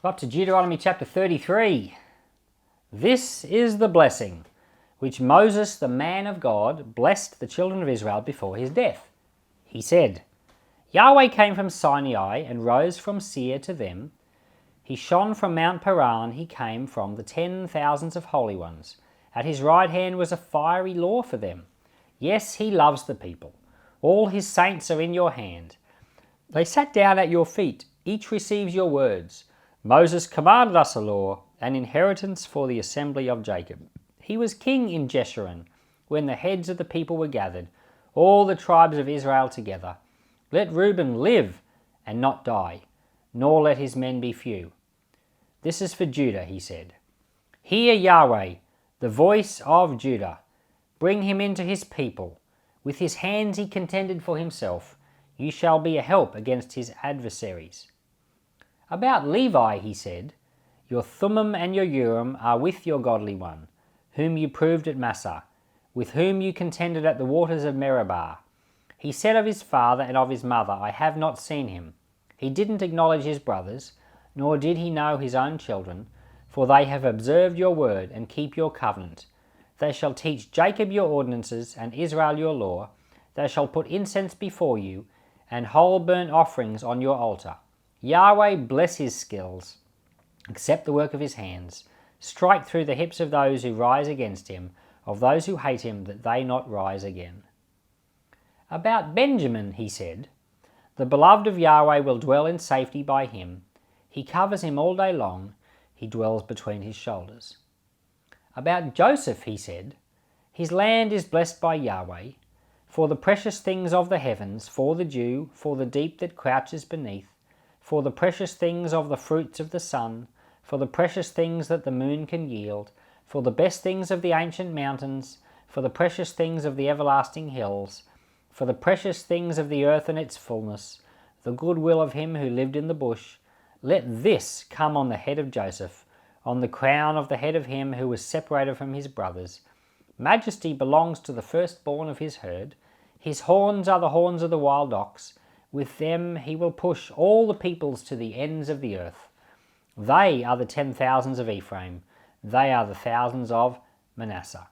We're up to Deuteronomy chapter 33. This is the blessing which Moses, the man of God, blessed the children of Israel before his death. He said, Yahweh came from Sinai and rose from Seir to them. He shone from Mount Paran, he came from the 10,000s of holy ones. At his right hand was a fiery law for them. Yes, he loves the people. All his saints are in your hand. They sat down at your feet. Each receives your words. Moses commanded us a law, an inheritance for the assembly of Jacob. He was king in Jeshurun, when the heads of the people were gathered, all the tribes of Israel together. Let Reuben live and not die, nor let his men be few. This is for Judah, he said. Hear Yahweh, the voice of Judah. Bring him into his people. With his hands he contended for himself. You shall be a help against his adversaries. About Levi, he said, Your Thummim and your Urim are with your godly one, whom you proved at Massah, with whom you contended at the waters of Meribah. He said of his father and of his mother, I have not seen him. He didn't acknowledge his brothers, nor did he know his own children, for they have observed your word and keep your covenant. They shall teach Jacob your ordinances and Israel your law. They shall put incense before you and whole burnt offerings on your altar. Yahweh bless his skills, accept the work of his hands, strike through the hips of those who rise against him, of those who hate him, that they not rise again. About Benjamin, he said, The beloved of Yahweh will dwell in safety by him. He covers him all day long, he dwells between his shoulders. About Joseph, he said, His land is blessed by Yahweh, for the precious things of the heavens, for the dew, for the deep that crouches beneath, for the precious things of the fruits of the sun, for the precious things that the moon can yield, for the best things of the ancient mountains, for the precious things of the everlasting hills, for the precious things of the earth and its fullness, the goodwill of him who lived in the bush. Let this come on the head of Joseph, on the crown of the head of him who was separated from his brothers. Majesty belongs to the firstborn of his herd. His horns are the horns of the wild ox. With them he will push all the peoples to the ends of the earth. They are the 10,000s of Ephraim. They are the thousands of Manasseh.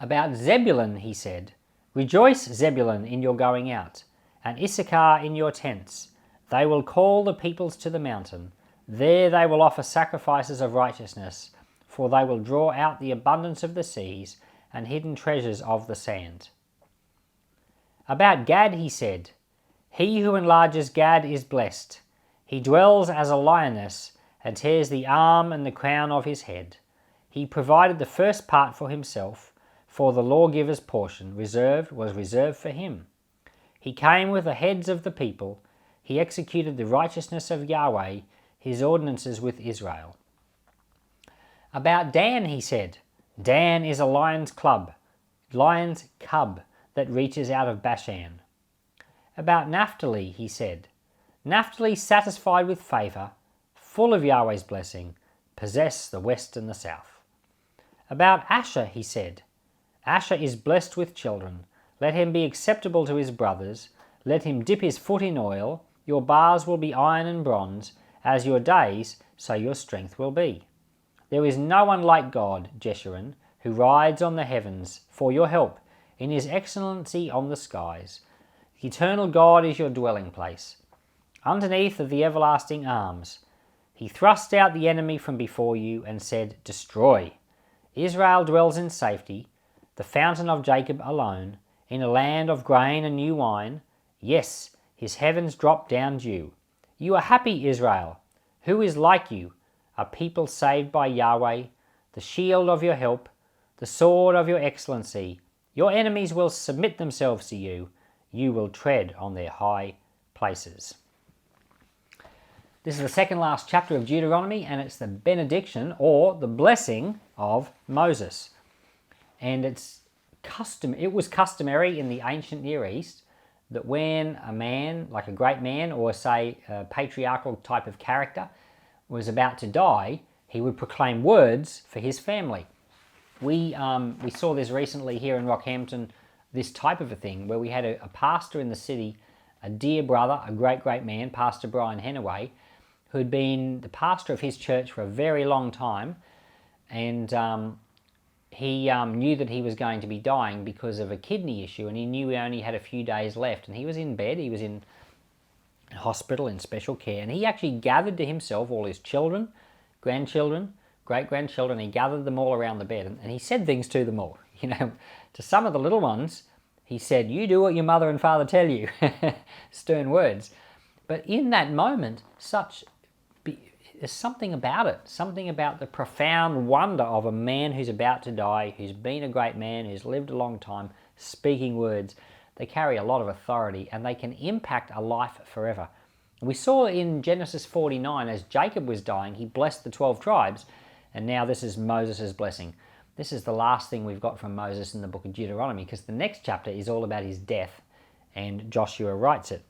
About Zebulun, he said, Rejoice, Zebulun, in your going out, and Issachar in your tents. They will call the peoples to the mountain. There they will offer sacrifices of righteousness, for they will draw out the abundance of the seas and hidden treasures of the sand. About Gad, he said, He who enlarges Gad is blessed. He dwells as a lioness and tears the arm and the crown of his head. He provided the first part for himself, for the lawgiver's portion was reserved for him. He came with the heads of the people. He executed the righteousness of Yahweh, his ordinances with Israel. About Dan, he said, Dan is a lion's cub that reaches out of Bashan. About Naphtali, he said, Naphtali, satisfied with favour, full of Yahweh's blessing, possess the west and the south. About Asher, he said, Asher is blessed with children. Let him be acceptable to his brothers. Let him dip his foot in oil. Your bars will be iron and bronze. As your days, so your strength will be. There is no one like God, Jeshurun, who rides on the heavens for your help, in his excellency on the skies. The eternal God is your dwelling place. Underneath are the everlasting arms. He thrust out the enemy from before you and said, Destroy. Israel dwells in safety, the fountain of Jacob alone, in a land of grain and new wine. Yes, his heavens drop down dew. You are happy, Israel. Who is like you? A people saved by Yahweh, the shield of your help, the sword of your excellency. Your enemies will submit themselves to you. You will tread on their high places. This is the second last chapter of Deuteronomy, and it's the benediction or the blessing of Moses. And it was customary in the ancient Near East that when a man, like a great man or say a patriarchal type of character, was about to die, he would proclaim words for his family. We saw this recently here in Rockhampton, this type of a thing, where we had a pastor in the city, a dear brother, a great man, Pastor Brian Hennaway, who'd been the pastor of his church for a very long time, and he knew that he was going to be dying because of a kidney issue, and he knew he only had a few days left, and he was in bed, he was in hospital in special care, and he actually gathered to himself all his children, grandchildren, great-grandchildren. He gathered them all around the bed, and he said things to them all. To some of the little ones, he said, "You do what your mother and father tell you." Stern words. But in that moment, there's something about it, something about the profound wonder of a man who's about to die, who's been a great man, who's lived a long time, speaking words. They carry a lot of authority, and they can impact a life forever. We saw in Genesis 49, as Jacob was dying, he blessed the 12 tribes, and now this is Moses' blessing. This is the last thing we've got from Moses in the book of Deuteronomy, because the next chapter is all about his death, and Joshua writes it.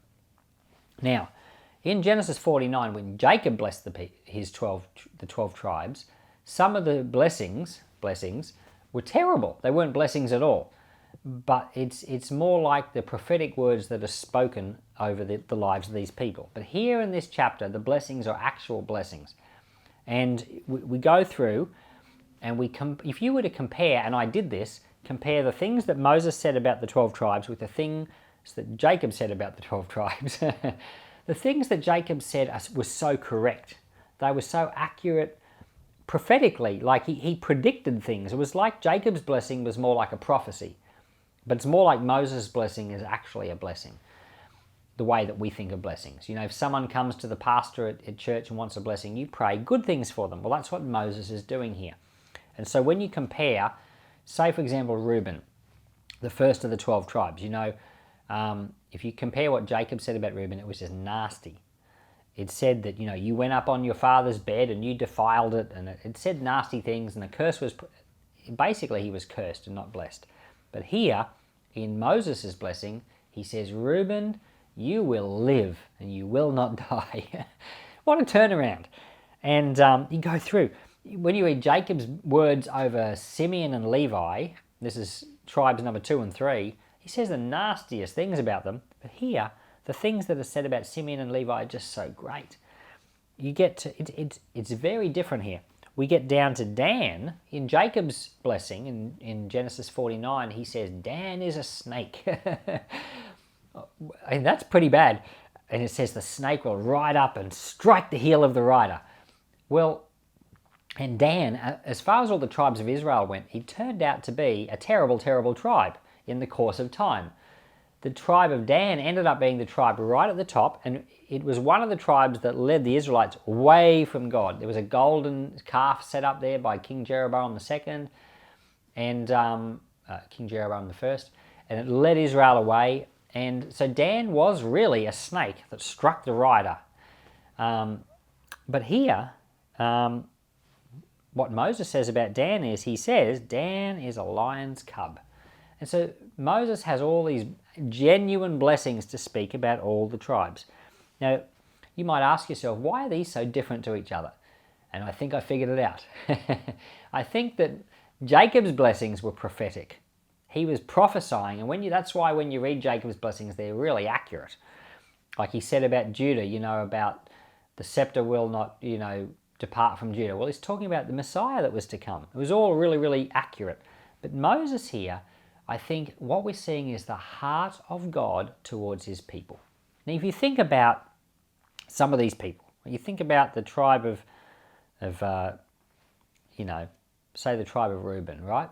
Now, in Genesis 49, when Jacob blessed the 12 tribes, some of the blessings were terrible. They weren't blessings at all. But it's more like the prophetic words that are spoken over the lives of these people. But here in this chapter, the blessings are actual blessings. And we go through, and if you were to compare, and I did this, compare the things that Moses said about the 12 tribes with the things that Jacob said about the 12 tribes. The things that Jacob said were so correct. They were so accurate prophetically, like he predicted things. It was like Jacob's blessing was more like a prophecy. But it's more like Moses' blessing is actually a blessing, the way that we think of blessings. If someone comes to the pastor at church and wants a blessing, you pray good things for them. Well, that's what Moses is doing here. And so when you compare, say for example, Reuben, the first of the 12 tribes, if you compare what Jacob said about Reuben, it was just nasty. It said that, you went up on your father's bed and you defiled it, and it said nasty things, and the curse was, basically he was cursed and not blessed. But here, in Moses' blessing, he says, "Reuben, you will live and you will not die." What a turnaround. And you go through. When you read Jacob's words over Simeon and Levi, this is tribes number 2 and 3, he says the nastiest things about them. But here, the things that are said about Simeon and Levi are just so great. You get to, it's very different here. We get down to Dan. In Jacob's blessing, in Genesis 49, he says, Dan is a snake. And that's pretty bad. And it says the snake will ride up and strike the heel of the rider. Well, and Dan, as far as all the tribes of Israel went, he turned out to be a terrible, terrible tribe in the course of time. The tribe of Dan ended up being the tribe right at the top, and it was one of the tribes that led the Israelites away from God. There was a golden calf set up there by King Jeroboam II and King Jeroboam I, and it led Israel away. And so Dan was really a snake that struck the rider. But here, what Moses says about Dan is, he says, Dan is a lion's cub. And so Moses has all these genuine blessings to speak about all the tribes. Now, you might ask yourself, why are these so different to each other? And I think I figured it out. I think that Jacob's blessings were prophetic. He was prophesying, and that's why when you read Jacob's blessings, they're really accurate. Like he said about Judah, about the scepter will not, depart from Judah. Well, he's talking about the Messiah that was to come. It was all really, really accurate. But Moses here, I think what we're seeing is the heart of God towards his people. Now, if you think about some of these people, you think about the tribe of say the tribe of Reuben, right?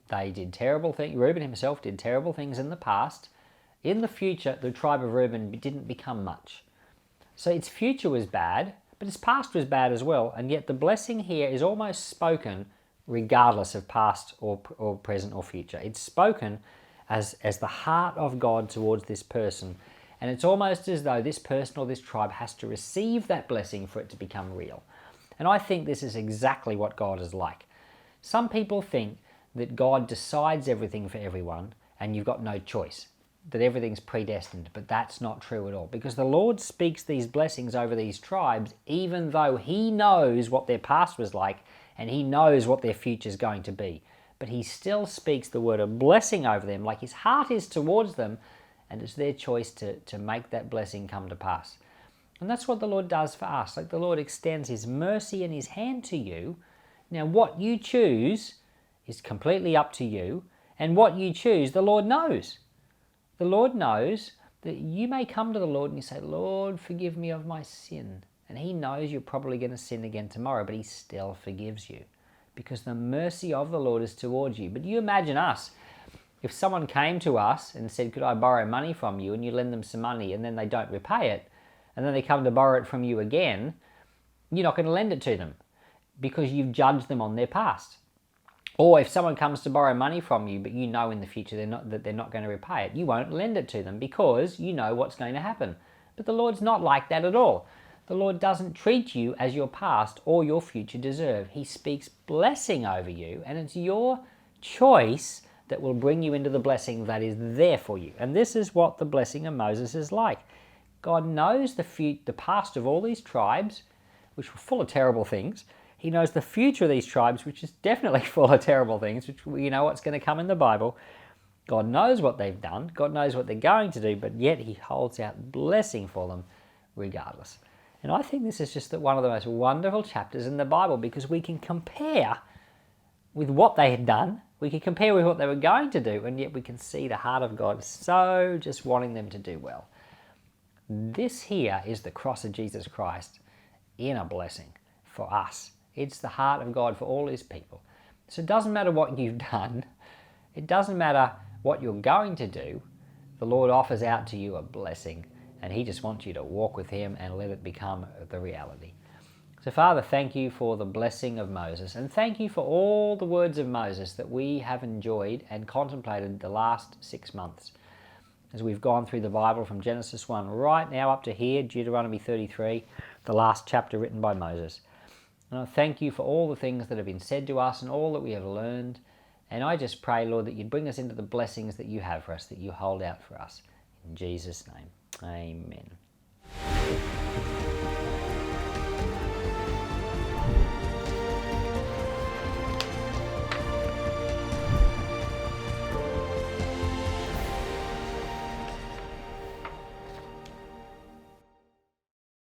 They did terrible things. Reuben himself did terrible things in the past. In the future, the tribe of Reuben didn't become much. So its future was bad, but its past was bad as well. And yet the blessing here is almost spoken regardless of past or present or future. It's spoken as the heart of God towards this person. And it's almost as though this person or this tribe has to receive that blessing for it to become real. And I think this is exactly what God is like. Some people think that God decides everything for everyone and you've got no choice, that everything's predestined, but that's not true at all, because the Lord speaks these blessings over these tribes even though he knows what their past was like and he knows what their future is going to be. But he still speaks the word of blessing over them, like his heart is towards them, and it's their choice to make that blessing come to pass. And that's what the Lord does for us. Like the Lord extends his mercy and his hand to you. Now what you choose is completely up to you. And what you choose, the Lord knows. The Lord knows that you may come to the Lord and you say, Lord, forgive me of my sin. And he knows you're probably going to sin again tomorrow, but he still forgives you because the mercy of the Lord is towards you. But you imagine us. If someone came to us and said, could I borrow money from you, and you lend them some money and then they don't repay it, and then they come to borrow it from you again, you're not going to lend it to them because you've judged them on their past. Or if someone comes to borrow money from you, but you know in the future they're not going to repay it, you won't lend it to them because you know what's going to happen. But the Lord's not like that at all. The Lord doesn't treat you as your past or your future deserve. He speaks blessing over you, and it's your choice that will bring you into the blessing that is there for you. And this is what the blessing of Moses is like. God knows the past of all these tribes, which were full of terrible things. He knows the future of these tribes, which is definitely full of terrible things, which we know what's going to come in the Bible. God knows what they've done. God knows what they're going to do, but yet he holds out blessing for them regardless. And I think this is just one of the most wonderful chapters in the Bible because we can compare with what they had done. We can compare with what they were going to do, and yet we can see the heart of God so just wanting them to do well. This here is the cross of Jesus Christ in a blessing for us. It's the heart of God for all his people. So it doesn't matter what you've done. It doesn't matter what you're going to do. The Lord offers out to you a blessing, and he just wants you to walk with him and let it become the reality. So Father, thank you for the blessing of Moses, and thank you for all the words of Moses that we have enjoyed and contemplated the last 6 months. As we've gone through the Bible from Genesis 1 right now up to here, Deuteronomy 33, the last chapter written by Moses. And I thank you for all the things that have been said to us and all that we have learned. And I just pray, Lord, that you'd bring us into the blessings that you have for us, that you hold out for us. In Jesus' name, amen.